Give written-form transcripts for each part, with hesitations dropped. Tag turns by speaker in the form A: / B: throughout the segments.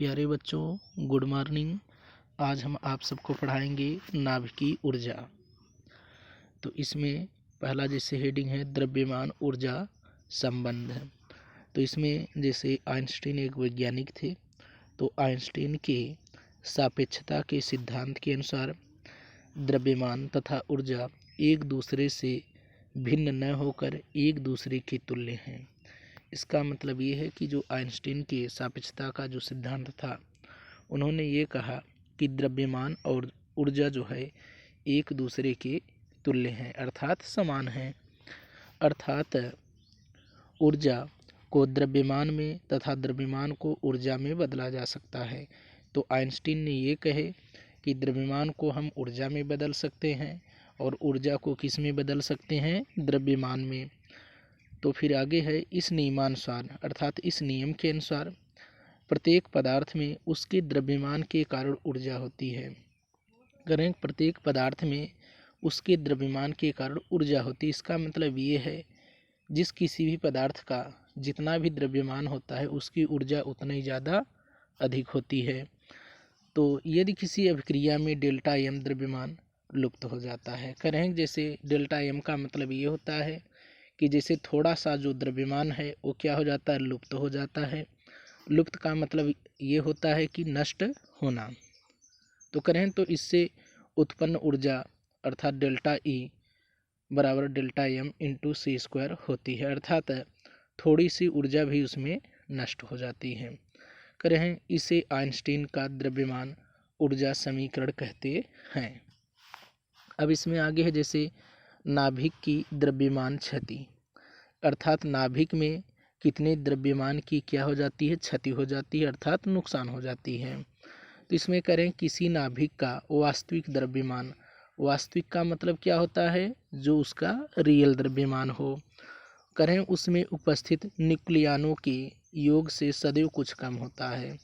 A: प्यारे बच्चों, good morning. आज हम आप सबको पढ़ाएंगे नाभिकीय ऊर्जा। तो इसमें पहला जैसे हेडिंग है द्रव्यमान ऊर्जा संबंध। तो इसमें जैसे आइंस्टीन एक वैज्ञानिक थे, तो आइंस्टीन के सापेक्षता के सिद्धांत के अनुसार द्रव्यमान तथा ऊर्जा एक दूसरे से भिन्न न होकर एक दूसरे के तुल्य हैं। इसका मतलब ये है कि जो आइंस्टीन के सापेक्षता का जो सिद्धांत था, उन्होंने ये कहा कि द्रव्यमान और ऊर्जा जो है एक दूसरे के तुल्य हैं, अर्थात समान हैं। अर्थात ऊर्जा को द्रव्यमान में तथा द्रव्यमान को ऊर्जा में बदला जा सकता है। तो आइंस्टीन ने ये कहे कि द्रव्यमान को हम ऊर्जा में बदल सकते हैं और ऊर्जा को किस में बदल सकते हैं, द्रव्यमान में। तो फिर आगे है इस नियमानुसार, अर्थात इस नियम के अनुसार प्रत्येक पदार्थ में उसके द्रव्यमान के कारण ऊर्जा होती है। करें प्रत्येक पदार्थ में उसके द्रव्यमान के कारण ऊर्जा होती है। इसका मतलब ये है जिस किसी भी पदार्थ का जितना भी द्रव्यमान होता है उसकी ऊर्जा उतना ही ज़्यादा अधिक होती है। तो यदि किसी अभिक्रिया में डेल्टा एम द्रव्यमान लुप्त हो जाता है, करें जैसे डेल्टा एम का मतलब ये होता है कि जैसे थोड़ा सा जो द्रव्यमान है वो क्या हो जाता है, लुप्त हो जाता है। लुप्त का मतलब ये होता है कि नष्ट होना। तो करें तो इससे उत्पन्न ऊर्जा अर्थात डेल्टा ई बराबर डेल्टा एम इंटू सी स्क्वायर होती है, अर्थात थोड़ी सी ऊर्जा भी उसमें नष्ट हो जाती है। करें इसे आइंस्टीन का द्रव्यमान ऊर्जा समीकरण कहते हैं। अब इसमें आगे है जैसे नाभिक की द्रव्यमान क्षति, अर्थात नाभिक में कितने द्रव्यमान की क्या हो जाती है, क्षति हो जाती है, अर्थात नुकसान हो जाती है। तो इसमें करें किसी नाभिक का वास्तविक द्रव्यमान, वास्तविक का मतलब क्या होता है, जो उसका रियल द्रव्यमान हो, करें उसमें उपस्थित न्यूक्लियनों के योग से सदैव कुछ कम होता है।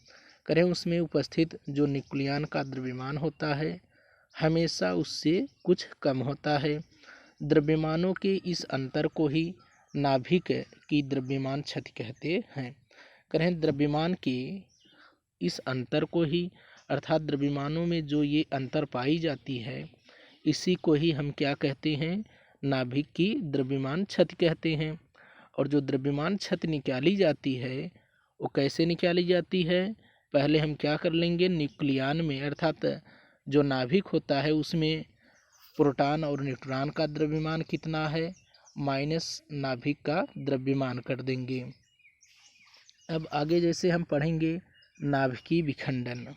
A: करें उसमें उपस्थित जो न्यूक्लियन का द्रव्यमान होता है हमेशा उससे कुछ कम होता है। द्रव्यमानों के इस अंतर को ही नाभिक की द्रव्यमान क्षति कहते हैं। करें द्रव्यमान के इस अंतर को ही, अर्थात द्रव्यमानों में जो ये अंतर पाई जाती है, इसी को ही हम क्या कहते हैं, नाभिक की द्रव्यमान क्षति कहते हैं। और जो द्रव्यमान क्षति निकाली जाती है वो कैसे निकाली जाती है, पहले हम क्या कर लेंगे, न्यूक्लियन में अर्थात जो नाभिक होता है उसमें प्रोटॉन और न्यूट्रॉन का द्रव्यमान कितना है माइनस नाभिक का द्रव्यमान कर देंगे। अब आगे जैसे हम पढ़ेंगे नाभिकीय विखंडन।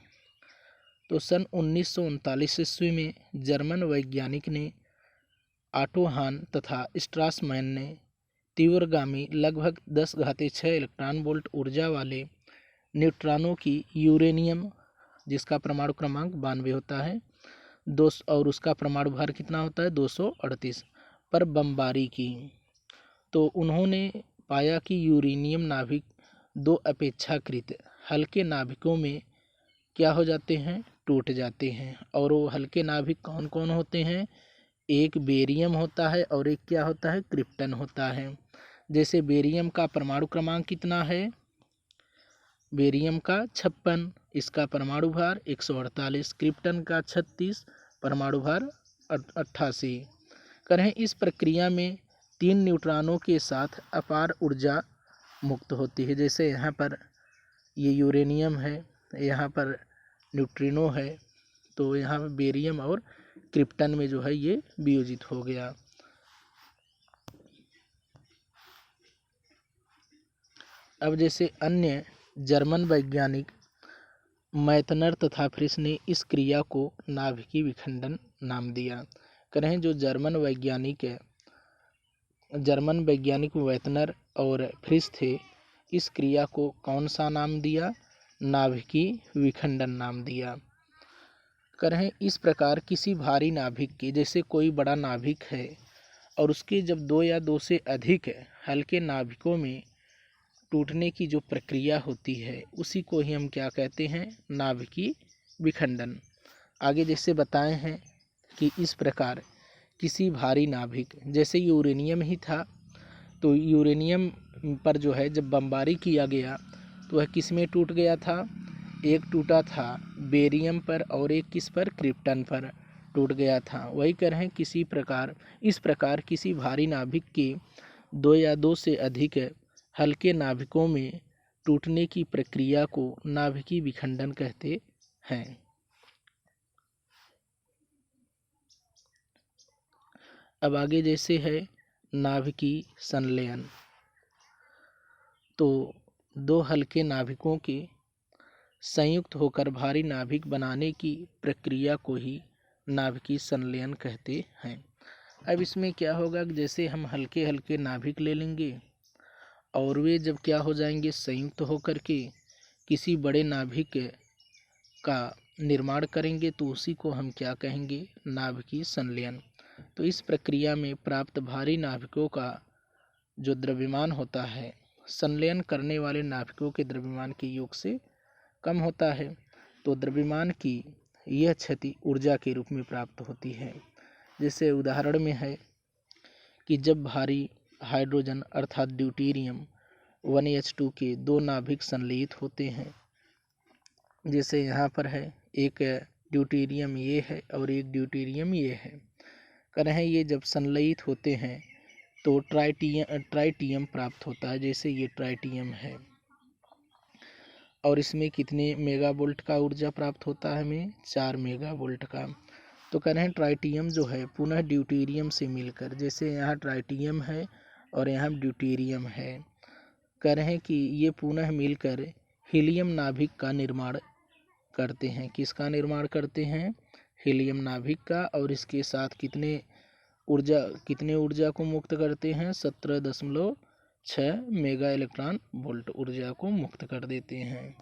A: तो सन 1939 ईस्वी में जर्मन वैज्ञानिक ने ऑटो हान तथा स्ट्रासमैन ने तीव्रगामी लगभग 10⁶ इलेक्ट्रॉन वोल्ट ऊर्जा वाले न्यूट्रॉनों की यूरेनियम, जिसका परमाणु क्रमांक 92 होता है, और उसका परमाणु भार कितना होता है, 238 पर बमबारी की। तो उन्होंने पाया कि यूरेनियम नाभिक दो अपेक्षाकृत हल्के नाभिकों में क्या हो जाते हैं, टूट जाते हैं। और वो हल्के नाभिक कौन कौन होते हैं, एक बेरियम होता है और एक क्या होता है, क्रिप्टन होता है। जैसे बेरियम का परमाणु क्रमांक कितना है, बेरियम का 56, इसका परमाणु भार 148, क्रिप्टन का 36, परमाणु भार 88। करें इस प्रक्रिया में 3 न्यूट्रॉनों के साथ अपार ऊर्जा मुक्त होती है। जैसे यहाँ पर ये यूरेनियम है, यहाँ पर न्यूट्रिनो है, तो यहाँ पर बेरियम और क्रिप्टन में जो है ये वियोजित हो गया। अब जैसे अन्य जर्मन वैज्ञानिक मैथनर तथा फ्रिस ने इस क्रिया को नाभिकीय विखंडन नाम दिया। करें जो जर्मन वैज्ञानिक मैथनर और फ्रिस थे, इस क्रिया को कौन सा नाम दिया, नाभिकीय विखंडन नाम दिया। करें इस प्रकार किसी भारी नाभिक के, जैसे कोई बड़ा नाभिक है और उसके जब 2 या 2 से अधिक हल्के नाभिकों में टूटने की जो प्रक्रिया होती है उसी को ही हम क्या कहते हैं, नाभिकीय विखंडन। आगे जैसे बताए हैं कि इस प्रकार किसी भारी नाभिक, जैसे यूरेनियम ही था, तो यूरेनियम पर जो है जब बमबारी किया गया तो वह किस में टूट गया था, एक टूटा था बेरियम पर और एक किस पर, क्रिप्टन पर टूट गया था। वही कह रहे हैं इस प्रकार किसी भारी नाभिक के दो या दो से अधिक हल्के नाभिकों में टूटने की प्रक्रिया को नाभिकीय विखंडन कहते हैं। अब आगे जैसे है नाभिकीय संलयन, तो दो हल्के नाभिकों के संयुक्त होकर भारी नाभिक बनाने की प्रक्रिया को ही नाभिकीय संलयन कहते हैं। अब इसमें क्या होगा कि जैसे हम हल्के हल्के नाभिक ले लेंगे और वे जब क्या हो जाएंगे, संयुक्त होकर के किसी बड़े नाभिक का निर्माण करेंगे, तो उसी को हम क्या कहेंगे, नाभिकीय संलयन। तो इस प्रक्रिया में प्राप्त भारी नाभिकों का जो द्रव्यमान होता है संलयन करने वाले नाभिकों के द्रव्यमान के योग से कम होता है, तो द्रव्यमान की यह क्षति ऊर्जा के रूप में प्राप्त होती है। जैसे उदाहरण में है कि जब भारी हाइड्रोजन अर्थात ड्यूटेरियम 1H2 के दो नाभिक संलयित होते हैं, जैसे यहाँ पर है एक ड्यूटेरियम ये है और एक ड्यूटेरियम ये है, कह रहे हैं ये जब संलयित होते हैं तो ट्राइटियम प्राप्त होता है। जैसे ये ट्राइटियम है और इसमें कितने मेगावोल्ट का ऊर्जा प्राप्त होता है, हमें 4 मेगावोल्ट का। तो कह रहे हैं ट्राइटियम जो है पुनः ड्यूटेरियम से मिलकर, जैसे यहाँ ट्राइटियम है और यहाँ ड्यूटेरियम है, कह रहे हैं कि ये पुनः मिलकर हीलियम नाभिक का निर्माण करते हैं। किसका निर्माण करते हैं, हीलियम नाभिक का। और इसके साथ कितने ऊर्जा को मुक्त करते हैं, 17.6 मेगा इलेक्ट्रॉन वोल्ट ऊर्जा को मुक्त कर देते हैं।